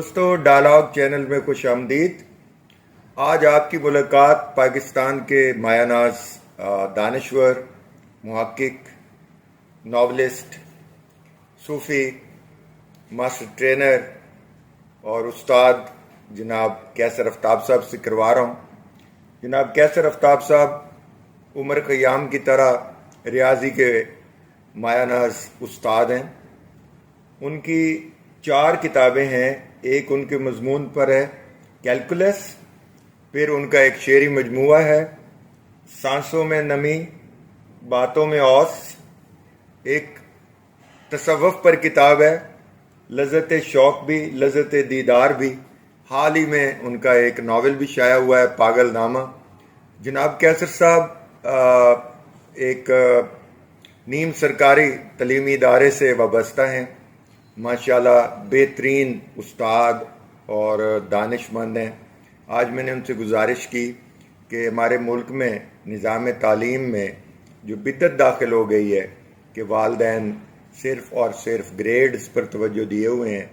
دوستو dialogue channel میں خوش آمدید۔ آج آپ کی ملاقات پاکستان کے مایہ ناز دانشور، محقق، ناولسٹ، صوفی، ماسٹر ٹرینر اور استاد جناب کیسر آفتاب صاحب سے کروا رہا ہوں۔ جناب کیسر آفتاب صاحب عمر خیام کی طرح ریاضی کے مایہ ناز استاد ہیں۔ ان کی 4 کتابیں ہیں۔ ایک ان کے مضمون پر ہے کیلکولس، پھر ان کا ایک شعری مجموعہ ہے سانسوں میں نمی باتوں میں اوس، ایک تصوف پر کتاب ہے لذت شوق بھی لذت دیدار بھی، حال ہی میں ان کا ایک ناول بھی شائع ہوا ہے پاگل نامہ۔ جناب کیسر صاحب ایک نیم سرکاری تعلیمی ادارے سے وابستہ ہیں، ماشاءاللہ بہترین استاد اور دانش مند ہیں۔ آج میں نے ان سے گزارش کی کہ ہمارے ملک میں نظام تعلیم میں جو بدعت داخل ہو گئی ہے کہ والدین صرف اور صرف گریڈز پر توجہ دیے ہوئے ہیں،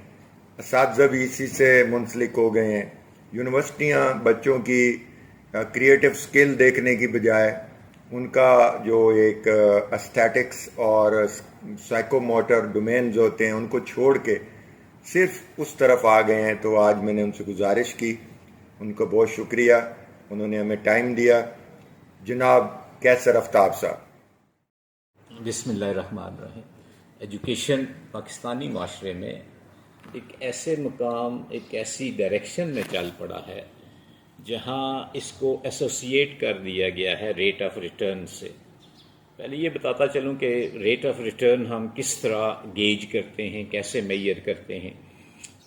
اساتذہ بھی اسی سے منسلک ہو گئے ہیں، یونیورسٹیاں بچوں کی کریٹو سکل دیکھنے کی بجائے ان کا جو ایک اسٹیٹکس اور سائیکو موٹر ڈومینز ہوتے ہیں ان کو چھوڑ کے صرف اس طرف آ گئے ہیں۔ تو آج میں نے ان سے گزارش کی، ان کا بہت شکریہ، انہوں نے ہمیں ٹائم دیا۔ جناب کیسر آفتاب صاحب۔ بسم اللہ الرحمن الرحیم۔ ایجوکیشن پاکستانی معاشرے میں ایک ایسے مقام، ایک ایسی ڈائریکشن میں چل پڑا ہے جہاں اس کو ایسوسیٹ کر دیا گیا ہے ریٹ آف ریٹرن سے۔ پہلے یہ بتاتا چلوں کہ ریٹ آف ریٹرن ہم کس طرح گیج کرتے ہیں، کیسے میئر کرتے ہیں،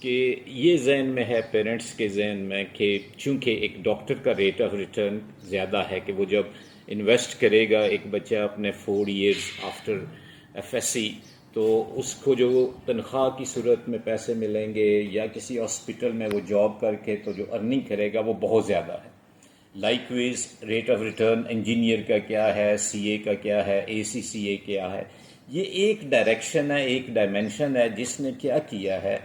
کہ یہ ذہن میں ہے پیرنٹس کے ذہن میں کہ چونکہ ایک ڈاکٹر کا ریٹ آف ریٹرن زیادہ ہے کہ وہ جب انویسٹ کرے گا ایک بچہ اپنے 4 ایئرز آفٹر FSc تو اس کو جو تنخواہ کی صورت میں پیسے ملیں گے یا کسی ہاسپٹل میں وہ جاب کر کے تو جو ارننگ کرے گا وہ بہت زیادہ ہے۔ Likewise rate of return engineer کا کیا ہے، CA کا کیا ہے، ACCA کیا ہے۔ یہ ایک ڈائریکشن ہے، ایک ڈائمینشن ہے جس نے کیا کیا ہے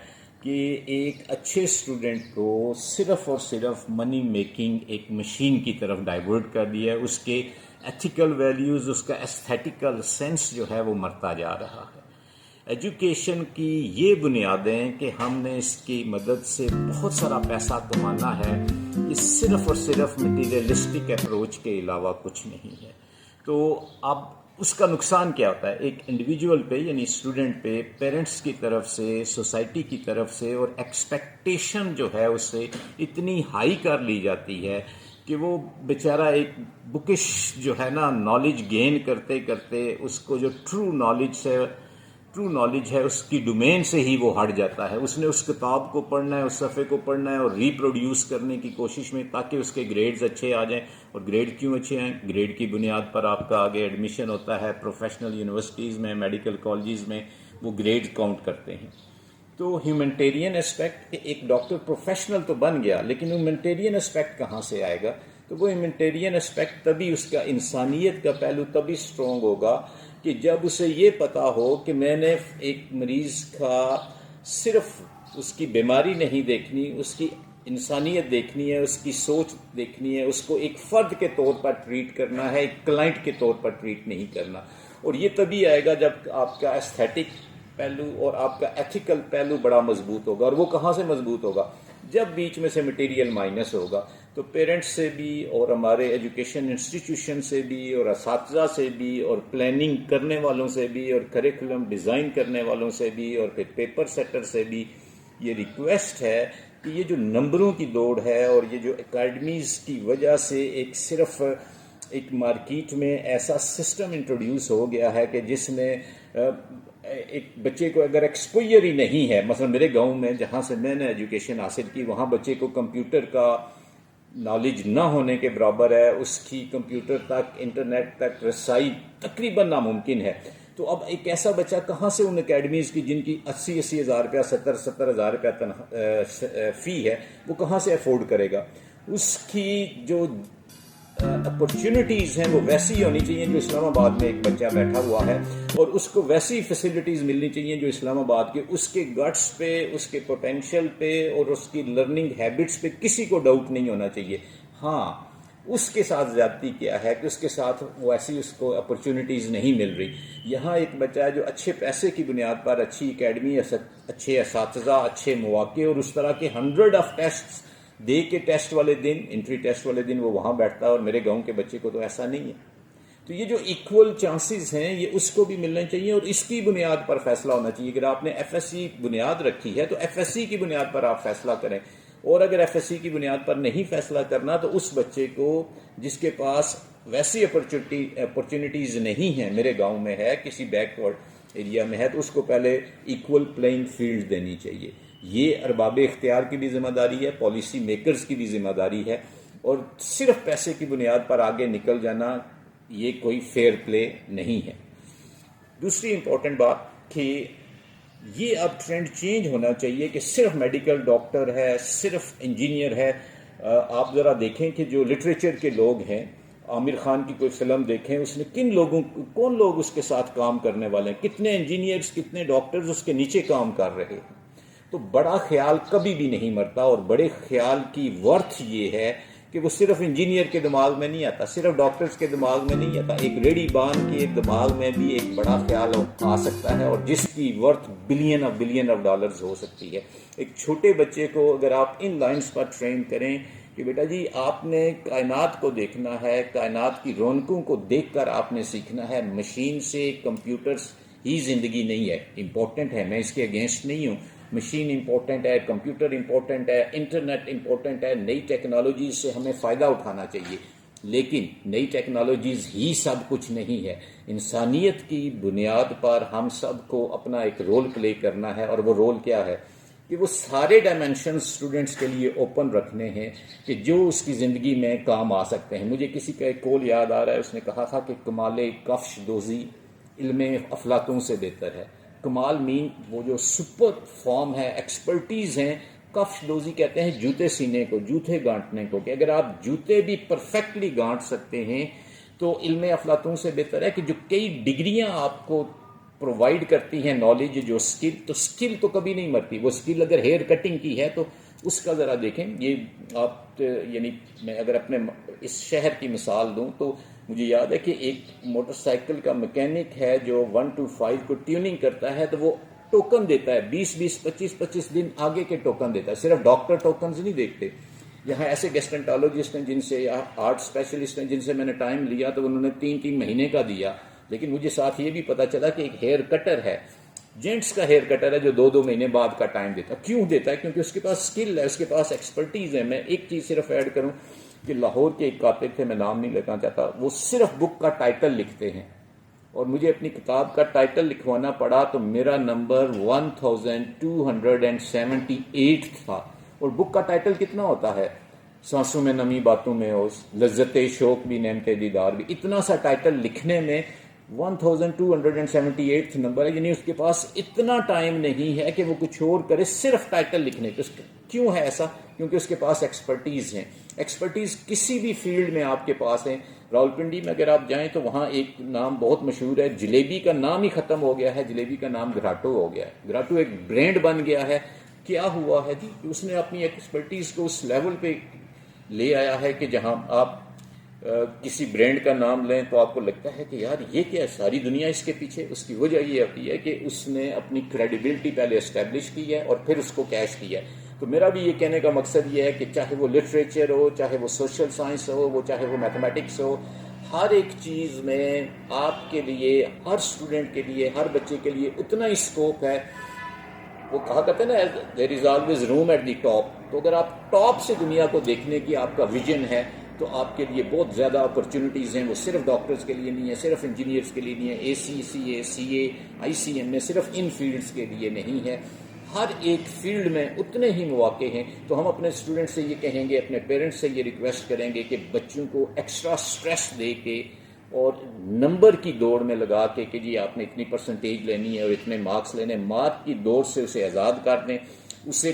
کہ ایک اچھے اسٹوڈنٹ کو صرف اور صرف منی میکنگ ایک مشین کی طرف ڈائیورٹ کر دیا ہے۔ اس کے ایتھیکل ویلیوز، اس کا ایستھیٹیکل سینس جو ہے وہ مرتا جا رہا ہے۔ ایجوکیشن کی یہ بنیادیں کہ ہم نے اس کی مدد سے بہت سارا پیسہ کمانا ہے، یہ صرف اور صرف مٹیریلسٹک اپروچ کے علاوہ کچھ نہیں ہے۔ تو اب اس کا نقصان کیا ہوتا ہے ایک انڈیویجول پہ، یعنی اسٹوڈنٹ پہ، پیرنٹس کی طرف سے، سوسائٹی کی طرف سے، اور ایکسپیکٹیشن جو ہے اس سے اتنی ہائی کر لی جاتی ہے کہ وہ بیچارہ ایک بکش جو ہے نا نالج گین کرتے کرتے اس کو جو ٹرو نالج ہے اس کی ڈومین سے ہی وہ ہٹ جاتا ہے۔ اس نے اس کتاب کو پڑھنا ہے، اس صفحے کو پڑھنا ہے اور ریپروڈیوس کرنے کی کوشش میں تاکہ اس کے گریڈز اچھے آ جائیں۔ اور گریڈ کیوں اچھے ہیں؟ گریڈ کی بنیاد پر آپ کا آگے ایڈمیشن ہوتا ہے پروفیشنل یونیورسٹیز میں، میڈیکل کالجز میں، وہ گریڈ کاؤنٹ کرتے ہیں۔ تو ہیومنٹیرین اسپیکٹ کہ ایک ڈاکٹر پروفیشنل تو بن گیا لیکن ہیومنٹیرین اسپیکٹ کہاں سے آئے گا؟ تو وہ ہیومنٹیرین اسپیکٹ تبھی، اس کا انسانیت کا پہلو تبھی سٹرونگ ہوگا کہ جب اسے یہ پتا ہو کہ میں نے ایک مریض کا صرف اس کی بیماری نہیں دیکھنی، اس کی انسانیت دیکھنی ہے، اس کی سوچ دیکھنی ہے، اس کو ایک فرد کے طور پر ٹریٹ کرنا ہے، ایک کلائنٹ کے طور پر ٹریٹ نہیں کرنا۔ اور یہ تبھی آئے گا جب آپ کا ایستھیٹک پہلو اور آپ کا ایتھیکل پہلو بڑا مضبوط ہوگا۔ اور وہ کہاں سے مضبوط ہوگا؟ جب بیچ میں سے مٹیریل مائنس ہوگا۔ تو پیرنٹس سے بھی اور ہمارے ایجوکیشن انسٹیٹیوشن سے بھی اور اساتذہ سے بھی اور پلاننگ کرنے والوں سے بھی اور کریکولم ڈیزائن کرنے والوں سے بھی اور پھر پیپر سیٹر سے بھی یہ ریکویسٹ ہے کہ یہ جو نمبروں کی دوڑ ہے اور یہ جو اکیڈمیز کی وجہ سے ایک صرف ایک مارکیٹ میں ایسا سسٹم انٹروڈیوس ہو گیا ہے کہ جس میں ایک بچے کو اگر ایکسپوئر ہی نہیں ہے، مثلا میرے گاؤں میں جہاں سے میں نے ایجوکیشن حاصل کی وہاں بچے کو کمپیوٹر کا نالج نہ ہونے کے برابر ہے، اس کی کمپیوٹر تک، انٹرنیٹ تک رسائی تقریباً ناممکن ہے۔ تو اب ایک ایسا بچہ کہاں سے ان اکیڈمیز کی جن کی 80 ہزار روپیہ، 70 ہزار روپیہ فی ہے، وہ کہاں سے افورڈ کرے گا؟ اس کی جو اپرچونٹیز ہیں وہ ویسی ہونی چاہیے جو اسلام آباد میں ایک بچہ بیٹھا ہوا ہے، اور اس کو ویسی فیسلٹیز ملنی چاہیے جو اسلام آباد کے اس کے گٹس پہ، اس کے پوٹینشیل پہ اور اس کی لرننگ ہیبٹس پہ کسی کو ڈاؤٹ نہیں ہونا چاہیے۔ ہاں، اس کے ساتھ زیادتی کیا ہے کہ اس کے ساتھ ویسی اس کو اپرچونٹیز نہیں مل رہی۔ یہاں ایک بچہ ہے جو اچھے پیسے کی بنیاد پر اچھی اکیڈمی، اچھے اساتذہ، اچھے مواقع اور اس طرح کے 100 آف ٹیسٹ دے کے ٹیسٹ والے دن، انٹری ٹیسٹ والے دن وہ وہاں بیٹھتا ہے، اور میرے گاؤں کے بچے کو تو ایسا نہیں ہے۔ تو یہ جو ایکول چانسز ہیں یہ اس کو بھی ملنے چاہیے، اور اس کی بنیاد پر فیصلہ ہونا چاہیے۔ اگر آپ نے ایف ایس سی بنیاد رکھی ہے تو ایف ایس سی کی بنیاد پر آپ فیصلہ کریں، اور اگر ایف ایس سی کی بنیاد پر نہیں فیصلہ کرنا تو اس بچے کو جس کے پاس ویسی اپرچونٹیز نہیں ہیں، میرے گاؤں میں ہے، کسی بیک ورڈ ایریا میں ہے، تو اس کو پہلے ایکول پلینگ فیلڈ دینی چاہیے۔ یہ ارباب اختیار کی بھی ذمہ داری ہے، پالیسی میکرز کی بھی ذمہ داری ہے، اور صرف پیسے کی بنیاد پر آگے نکل جانا یہ کوئی فیئر پلے نہیں ہے۔ دوسری امپورٹنٹ بات کہ یہ اب ٹرینڈ چینج ہونا چاہیے کہ صرف میڈیکل ڈاکٹر ہے، صرف انجینئر ہے۔ آپ ذرا دیکھیں کہ جو لٹریچر کے لوگ ہیں، عامر خان کی کوئی فلم دیکھیں، اس نے کون لوگ اس کے ساتھ کام کرنے والے ہیں، کتنے انجینئرز، کتنے ڈاکٹرز اس کے نیچے کام کر رہے ہیں۔ تو بڑا خیال کبھی بھی نہیں مرتا، اور بڑے خیال کی ورتھ یہ ہے کہ وہ صرف انجینئر کے دماغ میں نہیں آتا، صرف ڈاکٹرز کے دماغ میں نہیں آتا، ایک ریڈی بان کے دماغ میں بھی ایک بڑا خیال آ سکتا ہے، اور جس کی ورتھ بلین آف ڈالرز ہو سکتی ہے۔ ایک چھوٹے بچے کو اگر آپ ان لائنز پر ٹرین کریں کہ بیٹا جی آپ نے کائنات کو دیکھنا ہے، کائنات کی رونقوں کو دیکھ کر آپ نے سیکھنا ہے، مشین سے کمپیوٹرز ہی زندگی نہیں ہے، امپورٹنٹ ہے، میں اس کے اگینسٹ نہیں ہوں، مشین امپورٹنٹ ہے، کمپیوٹر امپورٹنٹ ہے، انٹرنیٹ امپورٹنٹ ہے، نئی ٹیکنالوجیز سے ہمیں فائدہ اٹھانا چاہیے، لیکن نئی ٹیکنالوجیز ہی سب کچھ نہیں ہے۔ انسانیت کی بنیاد پر ہم سب کو اپنا ایک رول پلے کرنا ہے، اور وہ رول کیا ہے کہ وہ سارے ڈائمینشن اسٹوڈنٹس کے لیے اوپن رکھنے ہیں کہ جو اس کی زندگی میں کام آ سکتے ہیں۔ مجھے کسی کا ایک قول یاد آ رہا ہے، اس نے کہا تھا کہ کمال کفش دوزی علم افلاطوں سے بہتر ہے۔ کمال مین وہ جو سپر فارم ہے، ایکسپرٹیز ہیں، کفش دوزی کہتے ہیں جوتے سینے کو، جوتے گانٹنے کو، کہ اگر آپ جوتے بھی پرفیکٹلی گانٹ سکتے ہیں تو علم افلاطوں سے بہتر ہے کہ جو کئی ڈگریاں آپ کو پرووائڈ کرتی ہیں نالج، جو اسکل، تو اسکل تو کبھی نہیں مرتی۔ وہ اسکل اگر ہیئر کٹنگ کی ہے تو اس کا ذرا دیکھیں، یہ آپ یعنی میں اگر اپنے اس شہر کی مثال دوں تو مجھے یاد ہے کہ ایک موٹر سائیکل کا میکینک ہے جو 1 to 5 کو ٹیوننگ کرتا ہے، تو وہ ٹوکن دیتا ہے، 20-25 دن آگے کے ٹوکن دیتا ہے۔ صرف ڈاکٹر ٹوکنز نہیں دیکھتے، یہاں ایسے گیسٹرنٹالوجسٹ ہیں جن سے، یا آرٹ اسپیشلسٹ ہیں جن سے میں نے ٹائم لیا تو انہوں نے 3 مہینے کا دیا، لیکن مجھے ساتھ یہ بھی پتا چلا کہ ایک ہیئر کٹر ہے، جینٹس کا ہیئر کٹر ہے، جو 2 مہینے بعد کا ٹائم دیتا ہے۔ کیوں دیتا ہے؟ کیونکہ اس کے پاس اسکل ہے، اس کے پاس ایکسپرٹیز ہے۔ میں ایک چیز صرف ایڈ کروں کہ لاہور کے ایک کاتب تھے، میں نام نہیں لینا چاہتا، وہ صرف بک کا ٹائٹل لکھتے ہیں، اور مجھے اپنی کتاب کا ٹائٹل لکھوانا پڑا تو میرا نمبر 1278 تھا، اور بک کا ٹائٹل کتنا ہوتا ہے؟ سانسوں میں نمی باتوں میں اوس، لذت شوق بھی نعمت دیدار بھی۔ اتنا سا ٹائٹل لکھنے میں 1278 نمبر ہے، یعنی اس کے پاس اتنا ٹائم نہیں ہے کہ وہ کچھ اور کرے، صرف ٹائٹل لکھنے کے۔ کیوں ہے ایسا؟ کیونکہ اس کے پاس ایکسپرٹیز ہیں۔ ایکسپرٹیز کسی بھی فیلڈ میں آپ کے پاس ہیں۔ راولپنڈی میں اگر آپ جائیں تو وہاں ایک نام بہت مشہور ہے، جلیبی کا نام ہی ختم ہو گیا ہے، جلیبی کا نام گراٹو ہو گیا ہے۔ گراٹو ایک برانڈ بن گیا ہے۔ کیا ہوا ہے جی؟ اس نے اپنی ایکسپرٹیز کو اس لیول پہ لے آیا ہے کہ جہاں آپ کسی برانڈ کا نام لیں تو آپ کو لگتا ہے کہ یار یہ کیا ہے، ساری دنیا اس کے پیچھے۔ اس کی وجہ یہ ہوتی ہے کہ اس نے اپنی کریڈیبلٹی پہلے اسٹیبلش کی ہے اور پھر اس کو کیش کیا ہے۔ تو میرا بھی یہ کہنے کا مقصد یہ ہے کہ چاہے وہ لٹریچر ہو، چاہے وہ سوشل سائنس ہو، وہ چاہے وہ میتھمیٹکس ہو، ہر ایک چیز میں آپ کے لیے، ہر اسٹوڈنٹ کے لیے، ہر بچے کے لیے اتنا ہی اسکوپ ہے۔ وہ کہا کرتے ہیں نا، there is always room at the top. تو اگر آپ ٹاپ سے دنیا کو دیکھنے کی آپ کا ویژن ہے تو آپ کے لیے بہت زیادہ اپرچونٹیز ہیں۔ وہ صرف ڈاکٹرز کے لیے نہیں ہے، صرف انجینئرز کے لیے نہیں ہے، CA ICM میں صرف ان فیلڈز کے لیے نہیں ہے، ہر ایک فیلڈ میں اتنے ہی مواقع ہیں۔ تو ہم اپنے اسٹوڈنٹ سے یہ کہیں گے، اپنے پیرنٹس سے یہ ریکویسٹ کریں گے کہ بچوں کو ایکسٹرا سٹریس دے کے اور نمبر کی دوڑ میں لگا کے کہ جی آپ نے اتنی پرسنٹیج لینی ہے اور اتنے مارکس لینے، مارک کی دوڑ سے اسے آزاد کر دیں، اسے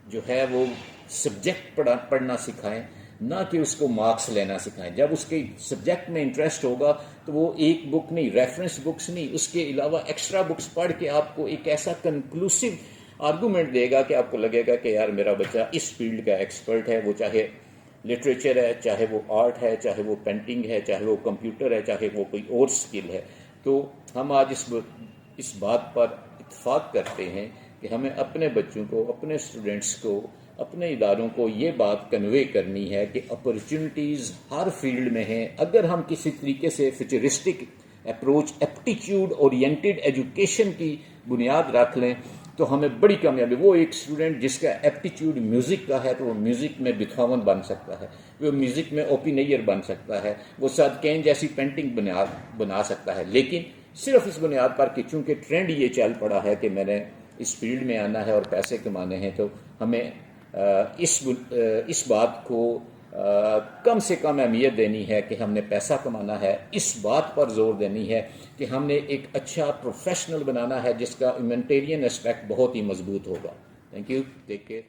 جو ہے وہ سبجیکٹ پڑھنا سکھائیں۔ نہ کہ اس کو مارکس لینا سکھائیں. جب اس کے سبجیکٹ میں انٹرسٹ ہوگا تو وہ ایک بک نہیں، ریفرنس بکس نہیں، اس کے علاوہ ایکسٹرا بکس پڑھ کے آپ کو ایک ایسا کنکلوسیو آرگومنٹ دے گا کہ آپ کو لگے گا کہ یار میرا بچہ اس فیلڈ کا ایکسپرٹ ہے، وہ چاہے لٹریچر ہے، چاہے وہ آرٹ ہے، چاہے وہ پینٹنگ ہے، چاہے وہ کمپیوٹر ہے، چاہے وہ کوئی اور سکل ہے. تو ہم آج اس بات پر اتفاق کرتے ہیں کہ ہمیں اپنے بچوں کو، اپنے اسٹوڈنٹس کو، اپنے اداروں کو یہ بات کنوے کرنی ہے کہ اپرچونٹیز ہر فیلڈ میں ہیں. اگر ہم کسی طریقے سے futuristic approach, aptitude oriented education کی بنیاد رکھ لیں تو ہمیں بڑی کامیابی. وہ ایک اسٹوڈنٹ جس کا ایپٹیچیوڈ میوزک کا ہے تو وہ میوزک میں بتھوون بن سکتا ہے، وہ میوزک میں اوپینیئر بن سکتا ہے، وہ سعد کین جیسی پینٹنگ بنا سکتا ہے. لیکن صرف اس بنیاد پر کہ چونکہ ٹرینڈ یہ چل پڑا ہے کہ میں نے اس فیلڈ میں آنا ہے اور پیسے کمانے ہیں، تو ہمیں اس بات کو کم سے کم اہمیت دینی ہے کہ ہم نے پیسہ کمانا ہے. اس بات پر زور دینی ہے کہ ہم نے ایک اچھا پروفیشنل بنانا ہے جس کا ہیومینٹیرین اسپیکٹ بہت ہی مضبوط ہوگا. Thank you, take care.